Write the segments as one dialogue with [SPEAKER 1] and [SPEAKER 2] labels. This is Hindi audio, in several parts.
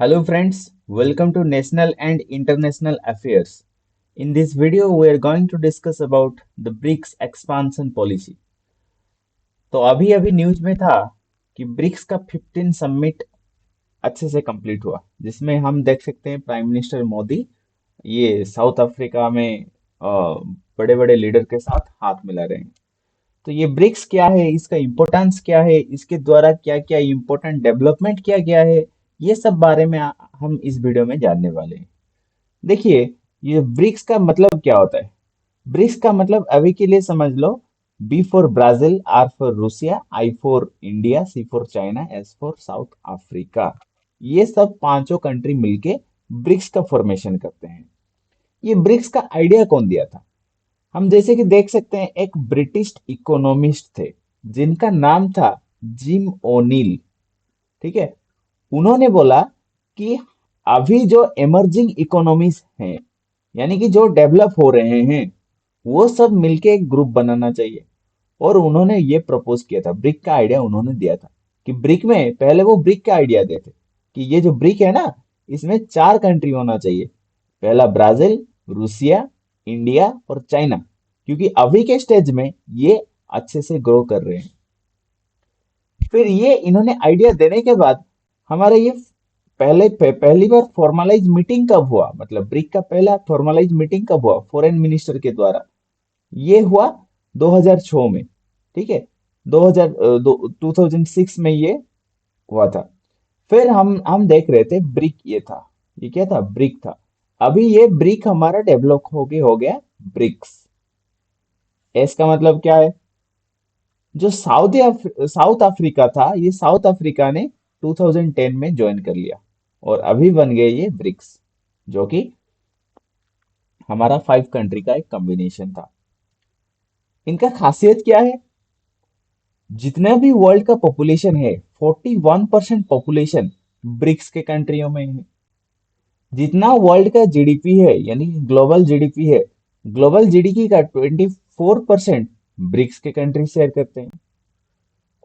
[SPEAKER 1] Hello friends, welcome to National and International Affairs. In this video, we are going to discuss about the BRICS expansion policy. तो अभी अभी न्यूज में था कि ब्रिक्स का 15 समिट अच्छे से कंप्लीट हुआ, जिसमें हम देख सकते हैं प्राइम मिनिस्टर मोदी ये साउथ अफ्रीका में बड़े बड़े लीडर के साथ हाथ मिला रहे हैं। तो ये ब्रिक्स क्या है, इसका इम्पोर्टेंस क्या है, इसके द्वारा क्या क्या इम्पोर्टेंट डेवलपमेंट किया गया है, ये सब बारे में हम इस वीडियो में जानने वाले हैं। देखिए, ये ब्रिक्स का मतलब क्या होता है। ब्रिक्स का मतलब अभी के लिए समझ लो, B for Brazil, R for Russia, I for India, C for China, S for South Africa. ये सब पांचों कंट्री मिलके ब्रिक्स का फॉर्मेशन करते हैं। ये ब्रिक्स का आइडिया कौन दिया था? हम जैसे कि देख सकते हैं, एक ब्रिटिश इकोनॉमिस्ट थे जिनका नाम था जिम ओनील। ठीक है, उन्होंने बोला कि अभी जो इमर्जिंग इकोनॉमीज हैं, यानी कि जो डेवलप हो रहे हैं, वो सब मिलके एक ग्रुप बनाना चाहिए। और उन्होंने ये प्रपोज किया था, ब्रिक का आइडिया उन्होंने दिया था कि ब्रिक में पहले वो ब्रिक का आइडिया देते कि ये जो ब्रिक है ना, इसमें चार कंट्री होना चाहिए। पहला ब्राजील, रूसिया, इंडिया और चाइना, क्योंकि अभी के स्टेज में ये अच्छे से ग्रो कर रहे हैं। फिर ये इन्होंने आइडिया देने के बाद हमारा ये पहली बार फॉर्मलाइज मीटिंग कब हुआ, मतलब ब्रिक का पहला फॉर्मलाइज मीटिंग कब हुआ फॉरेन मिनिस्टर के द्वारा? ये हुआ 2006 में। ठीक है, 2006 में ये हुआ था। फिर हम देख रहे थे ब्रिक, ये था, ये क्या था? ब्रिक था। अभी ये ब्रिक हमारा डेवलप होके हो गया ब्रिक्स। एस का मतलब क्या है? जो साउथ अफ्रीका था, ये साउथ अफ्रीका ने 2010 में ज्वाइन कर लिया और अभी बन गए ये ब्रिक्स, जो कि हमारा 5 कंट्री का एक कॉम्बिनेशन था। इनका खासियत क्या है? जितना भी वर्ल्ड का पॉपुलेशन है, 41% पॉपुलेशन ब्रिक्स के कंट्रियों में है। जितना वर्ल्ड का जीडीपी है, यानी ग्लोबल जीडीपी है, ग्लोबल जीडीपी का 24% ब्रिक्स के कंट्री शेयर करते हैं।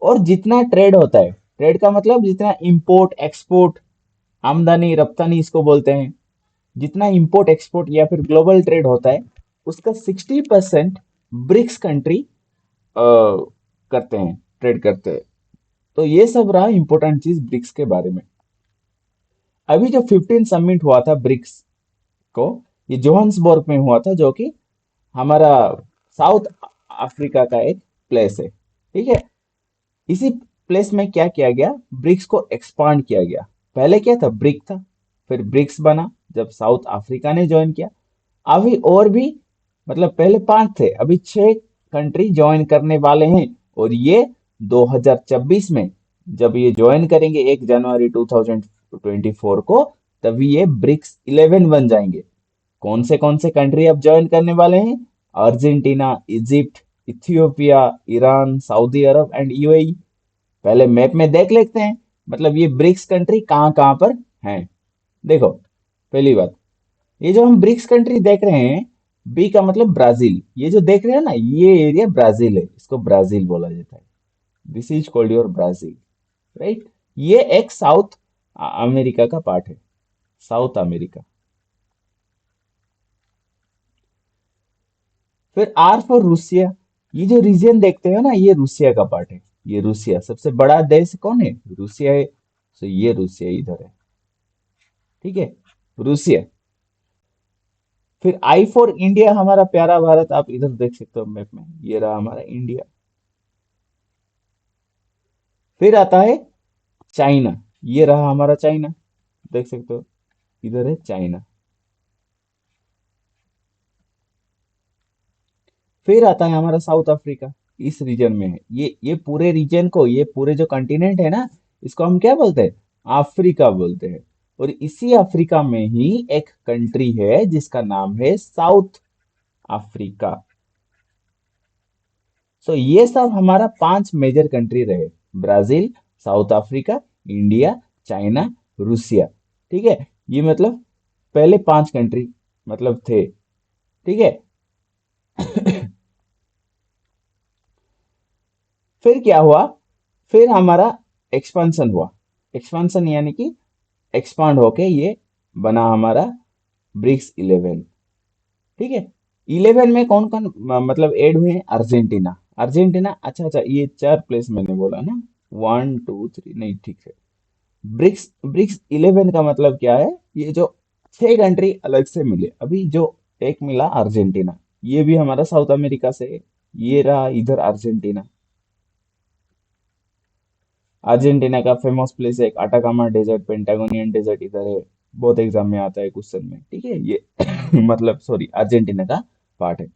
[SPEAKER 1] और जितना ट्रेड होता है, ट्रेड का मतलब जितना इंपोर्ट एक्सपोर्ट, आमदनी रफ्तानी इसको बोलते हैं, जितना इंपोर्ट एक्सपोर्ट या फिर ग्लोबल ट्रेड होता है, उसका 60% ब्रिक्स कंट्री करते हैं, ट्रेड करते हैं। तो ये सब रहा इंपॉर्टेंट चीज ब्रिक्स के बारे में। अभी जो 15 समिट हुआ था ब्रिक्स को, ये जोहान्सबर्ग में हुआ था, जो कि हमारा साउथ अफ्रीका का एक प्लेस है। ठीक है, इसी प्लेस में क्या किया गया, ब्रिक्स को एक्सपांड किया गया। पहले क्या था? ब्रिक था, फिर ब्रिक्स बना जब साउथ अफ्रीका ने ज्वाइन किया। अभी और भी, मतलब पहले 5 थे, अभी 6 कंट्री ज्वाइन करने वाले हैं। और ये 2026 में जब ये ज्वाइन करेंगे 1 जनवरी 2024 को, तभी ये ब्रिक्स 11 बन जाएंगे। कौन से कंट्री अब ज्वाइन करने वाले हैं? Argentina, Egypt, Ethiopia, Iran, Saudi Arab and UAE. पहले मैप में देख लेते हैं, मतलब ये ब्रिक्स कंट्री कहाँ कहाँ पर हैं। देखो, पहली बात, ये जो हम ब्रिक्स कंट्री देख रहे हैं, बी का मतलब ब्राजील। ये जो देख रहे हैं ना, ये एरिया ब्राजील है, इसको ब्राजील बोला जाता है। This is called your Brazil, right? ये एक साउथ अमेरिका का पार्ट है, साउथ अमेरिका। फिर आर फॉर रूसिया। ये जो रीजन देखते हो ना, ये रूसिया का पार्ट है। ये रूसिया सबसे बड़ा देश कौन है? रूसिया है। तो ये रूसिया इधर है। ठीक है, रूसिया। फिर आई फॉर इंडिया, हमारा प्यारा भारत, आप इधर देख सकते हो मैप में, ये रहा हमारा इंडिया। फिर आता है चाइना, ये रहा हमारा चाइना, देख सकते हो, इधर है चाइना। फिर आता है हमारा साउथ अफ्रीका, इस रीजन में है। ये पूरे रीजन को, ये पूरे जो कंटिनेंट है ना, इसको हम क्या बोलते हैं? अफ्रीका बोलते हैं। और इसी अफ्रीका में ही एक कंट्री है जिसका नाम है साउथ अफ्रीका। सो ये सब हमारा 5 मेजर कंट्री रहे: Brazil, south Africa, India, China, Russia. ठीक है, ये मतलब पहले 5 कंट्री मतलब थे। ठीक है, फिर क्या हुआ? फिर हमारा एक्सपांशन हुआ। एक्सपांशन यानी कि एक्सपांड होके ये बना हमारा ब्रिक्स 11। ठीक है। 11 में कौन कौन मतलब ऐड हुए हैं? अर्जेंटीना। अर्जेंटीना, अच्छा अच्छा, ये 4 प्लेस मैंने बोला ना, 1 2 3, नहीं ठीक है। ब्रिक्स 11 का मतलब क्या है? ये जो 6 कंट्री अलग से मिले, अभी जो एक मिला अर्जेंटीना, ये भी हमारा साउथ अमेरिका से है। ये रहा इधर अर्जेंटीना। अर्जेंटीना का फेमस प्लेस है एक अटाकामा डेजर्ट, पेंटागोनियन डेजर्ट इधर है। बहुत एग्जाम में आता है क्वेश्चन में, ठीक है ये मतलब सॉरी, अर्जेंटीना का पार्ट है।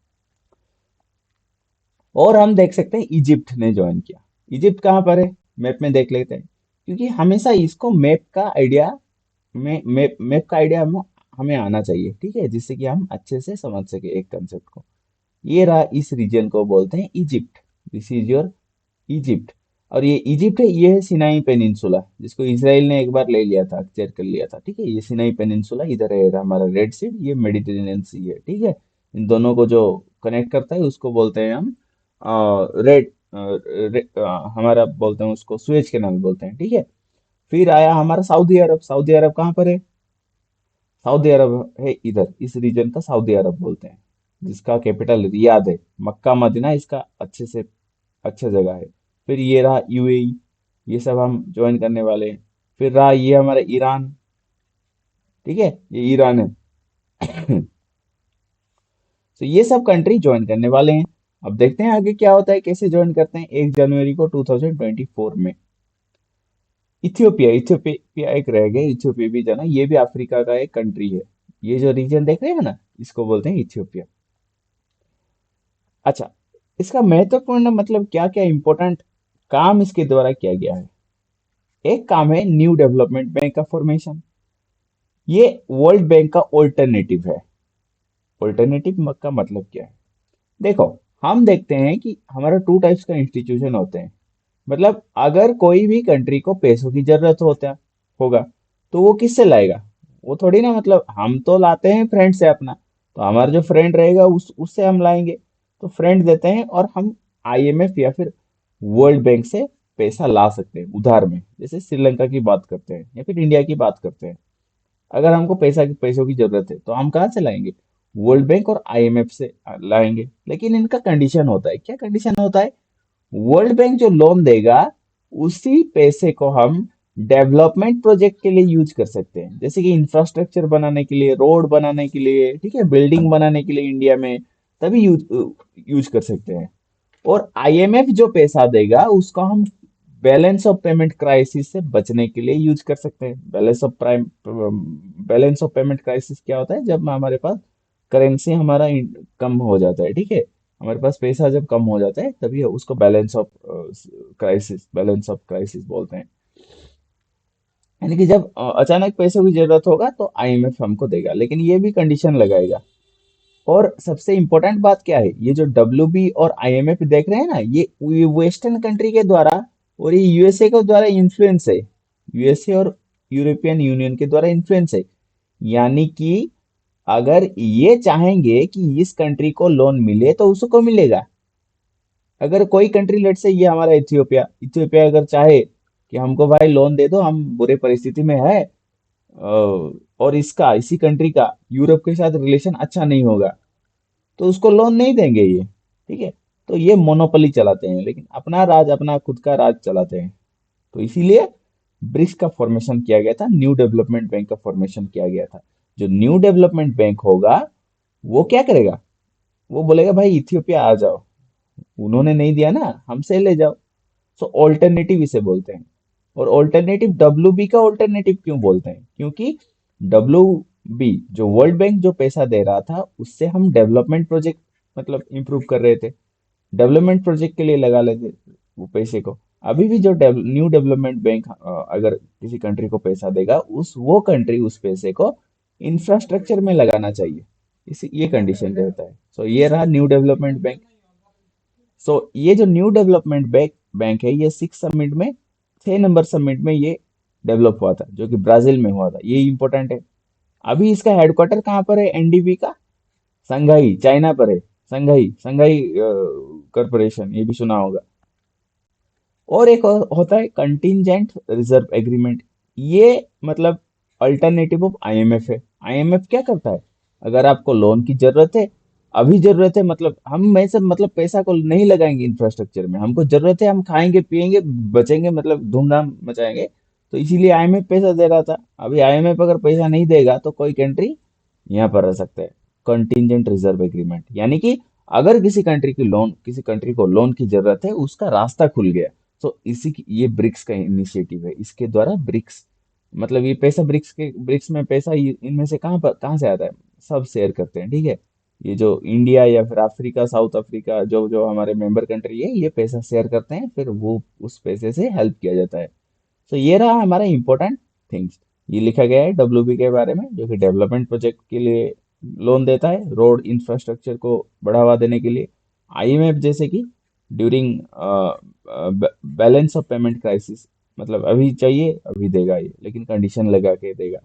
[SPEAKER 1] और हम देख सकते हैं इजिप्ट ने ज्वाइन किया। इजिप्ट कहाँ पर है? मैप में देख लेते हैं, क्योंकि हमेशा इसको मैप का आइडिया में मैप का आइडिया हमें आना चाहिए, ठीक है, जिससे कि हम अच्छे से समझ सके एक कंसेप्ट को। ये रहा, इस रीजन को बोलते हैं Egypt. This is your Egypt. और ये इजिप्ट है, ये है सिनाई पेनिनसुला, जिसको इसराइल ने एक बार ले लिया था, अक्चर कर लिया था, ठीक है। ये सिनाई पेनिनसुला इधर है हमारा रेड सी, ये मेडिटेरेनियन सी है, ठीक है। इन दोनों को जो कनेक्ट करता है उसको बोलते हैं हम रेड, हमारा बोलते हैं उसको सुएज कैनाल बोलते हैं, ठीक है। फिर आया हमारा सऊदी अरब। सऊदी अरब कहाँ पर है? सऊदी अरब है इधर, इस रीजन का सऊदी अरब बोलते हैं, जिसका कैपिटल रियाद है। मक्का मदीना इसका अच्छे से अच्छा जगह है। फिर ये रहा यूएई, ये सब हम ज्वाइन करने वाले हैं। फिर रहा ये हमारा ईरान, ठीक है, ये ईरान है। तो ये सब कंट्री ज्वाइन करने वाले हैं। अब देखते हैं आगे क्या होता है, कैसे ज्वाइन करते हैं। 1 जनवरी को 2024 में इथियोपिया, इथियोपिया एक रह गया, इथियोपिया भी जाना, ये भी अफ्रीका का एक कंट्री है। ये जो रीजन देख रहे हैं ना, इसको बोलते हैं इथियोपिया। अच्छा, इसका महत्वपूर्ण मतलब क्या क्या इंपॉर्टेंट काम इसके द्वारा किया गया है। एक काम है न्यू डेवलपमेंट बैंक का फॉर्मेशन। ये वर्ल्ड बैंक का ऑल्टरनेटिव है। ऑल्टरनेटिव का मतलब क्या है? देखो, हम देखते हैं कि हमारा 2 टाइप्स का इंस्टीट्यूशन होते हैं। मतलब अगर कोई भी कंट्री को पैसों की जरूरत होगा, तो वो किससे लाएगा? वो थोड़ी ना, मतलब हम तो लाते हैं फ्रेंड से अपना, तो हमारा जो फ्रेंड रहेगा उससे हम लाएंगे। तो फ्रेंड देते हैं और हम आईएमएफ या फिर वर्ल्ड बैंक से पैसा ला सकते हैं उधार में। जैसे श्रीलंका की बात करते हैं या फिर इंडिया की बात करते हैं, अगर हमको पैसों की जरूरत है तो हम कहाँ से लाएंगे? वर्ल्ड बैंक और आईएमएफ से लाएंगे। लेकिन इनका कंडीशन होता है, क्या कंडीशन होता है? वर्ल्ड बैंक जो लोन देगा, उसी पैसे को हम डेवलपमेंट प्रोजेक्ट के लिए यूज कर सकते हैं, जैसे कि इंफ्रास्ट्रक्चर बनाने के लिए, रोड बनाने के लिए, ठीक है, बिल्डिंग बनाने के लिए इंडिया में, तभी यूज कर सकते हैं। और आईएमएफ जो पैसा देगा उसका हम बैलेंस ऑफ पेमेंट क्राइसिस से बचने के लिए यूज कर सकते हैं। बैलेंस ऑफ पेमेंट क्राइसिस क्या होता है? जब हमारे पास करेंसी हमारा कम हो जाता है, ठीक है, हमारे पास पैसा जब कम हो जाता है, तभी उसको बैलेंस ऑफ क्राइसिस बोलते हैं। यानी कि जब अचानक पैसों की जरूरत होगा तो आईएमएफ हमको देगा, लेकिन ये भी कंडीशन लगाएगा। और सबसे इम्पोर्टेंट बात क्या है, ये जो डब्ल्यूबी और आईएमएफ देख रहे हैं ना, ये वेस्टर्न कंट्री के द्वारा और ये यूएसए के द्वारा इन्फ्लुएंस है। यूएसए और यूरोपियन यूनियन के द्वारा इन्फ्लुएंस है। यानी कि अगर ये चाहेंगे कि इस कंट्री को लोन मिले तो उसको मिलेगा। अगर कोई कंट्री, लेट से ये हमारा इथियोपिया, इथियोपिया अगर चाहे कि हमको भाई लोन दे दो, हम बुरे परिस्थिति में है, और इसका, इसी कंट्री का यूरोप के साथ रिलेशन अच्छा नहीं होगा, तो उसको लोन नहीं देंगे ये, ठीक है। तो ये मोनोपोली चलाते हैं, लेकिन अपना राज, अपना खुद का राज चलाते हैं। तो इसीलिए ब्रिक्स का फॉर्मेशन किया गया था, न्यू डेवलपमेंट बैंक का फॉर्मेशन किया गया था। जो न्यू डेवलपमेंट बैंक होगा, वो क्या करेगा? वो बोलेगा भाई इथियोपिया आ जाओ, उन्होंने नहीं दिया ना, हमसे ले जाओ। सो ऑल्टरनेटिव इसे बोलते हैं। और ऑल्टरनेटिव, डब्ल्यू बी का ऑल्टरनेटिव क्यों बोलते हैं? क्योंकि डब्ल्यू बी, जो वर्ल्ड बैंक जो पैसा दे रहा था, उससे हम डेवलपमेंट प्रोजेक्ट मतलब इंप्रूव कर रहे थे, डेवलपमेंट प्रोजेक्ट के लिए लगा लेते वो पैसे को। अभी भी जो न्यू डेवलपमेंट बैंक अगर किसी कंट्री को पैसा देगा, उस वो कंट्री उस पैसे को इंफ्रास्ट्रक्चर में लगाना चाहिए। इसी ये कंडीशन रहता है। सो ये रहा न्यू डेवलपमेंट बैंक। सो ये जो न्यू डेवलपमेंट बैंक है, ये 6 समिट में, 6 नंबर समिट में ये डेवलप हुआ था, जो कि ब्राजील में हुआ था। ये इंपॉर्टेंट है। अभी इसका हेडक्वार्टर कहाँ पर है एनडीबी का? संघाई, चाइना पर है। संघाई, संघाई कॉरपोरेशन, ये भी सुना होगा। और एक होता है कंटिजेंट रिजर्व एग्रीमेंट। ये मतलब अल्टरनेटिव ऑफ आईएमएफ है। आईएमएफ क्या करता है, अगर आपको लोन की जरूरत है, अभी जरूरत है, मतलब हम में से मतलब पैसा को नहीं लगाएंगे इंफ्रास्ट्रक्चर में, हमको जरूरत है, हम खाएंगे पिएंगे बचेंगे, मतलब धूमधाम मचाएंगे, तो इसीलिए आईएमएफ पैसा दे रहा था। अभी आईएमएफ अगर पैसा नहीं देगा तो कोई कंट्री यहाँ पर रह सकता है। कंटिजेंट रिजर्व एग्रीमेंट, यानी कि अगर किसी कंट्री को लोन की जरूरत है, उसका रास्ता खुल गया, तो ये ब्रिक्स का इनिशिएटिव है। इसके द्वारा ब्रिक्स, मतलब ये पैसा ब्रिक्स में पैसा इनमें से कहाँ से आता है, सब शेयर करते हैं, ठीक है। ये जो इंडिया या फिर अफ्रीका, साउथ अफ्रीका, जो जो हमारे मेंबर कंट्री है, ये पैसा शेयर करते हैं, फिर वो उस पैसे से हेल्प किया जाता है। तो ये रहा हमारा इम्पोर्टेंट थिंग्स। ये लिखा गया है डब्ल्यूबी के बारे में, जो कि डेवलपमेंट प्रोजेक्ट के लिए लोन देता है, रोड इंफ्रास्ट्रक्चर को बढ़ावा देने के लिए। आईएमएफ जैसे कि during balance of payment crisis, मतलब अभी चाहिए अभी देगा ये, लेकिन कंडीशन लगा के देगा,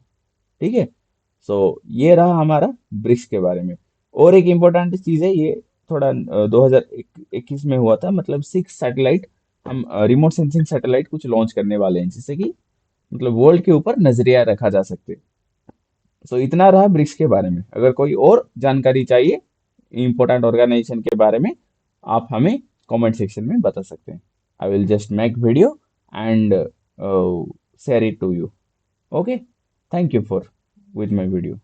[SPEAKER 1] ठीक है। सो ये रहा हमारा ब्रिक्स के बारे में। और एक इम्पोर्टेंट चीज है ये, थोड़ा 2021 में हुआ था, मतलब 6 सैटेलाइट, हम रिमोट सेंसिंग सैटेलाइट कुछ लॉन्च करने वाले हैं, जिससे कि मतलब वर्ल्ड के ऊपर नजरिया रखा जा सके। सो इतना रहा ब्रिक्स के बारे में। अगर कोई और जानकारी चाहिए इम्पोर्टेंट ऑर्गेनाइजेशन के बारे में, आप हमें कमेंट सेक्शन में बता सकते हैं। I will just make video and share it to you. Okay, thank you for with my video.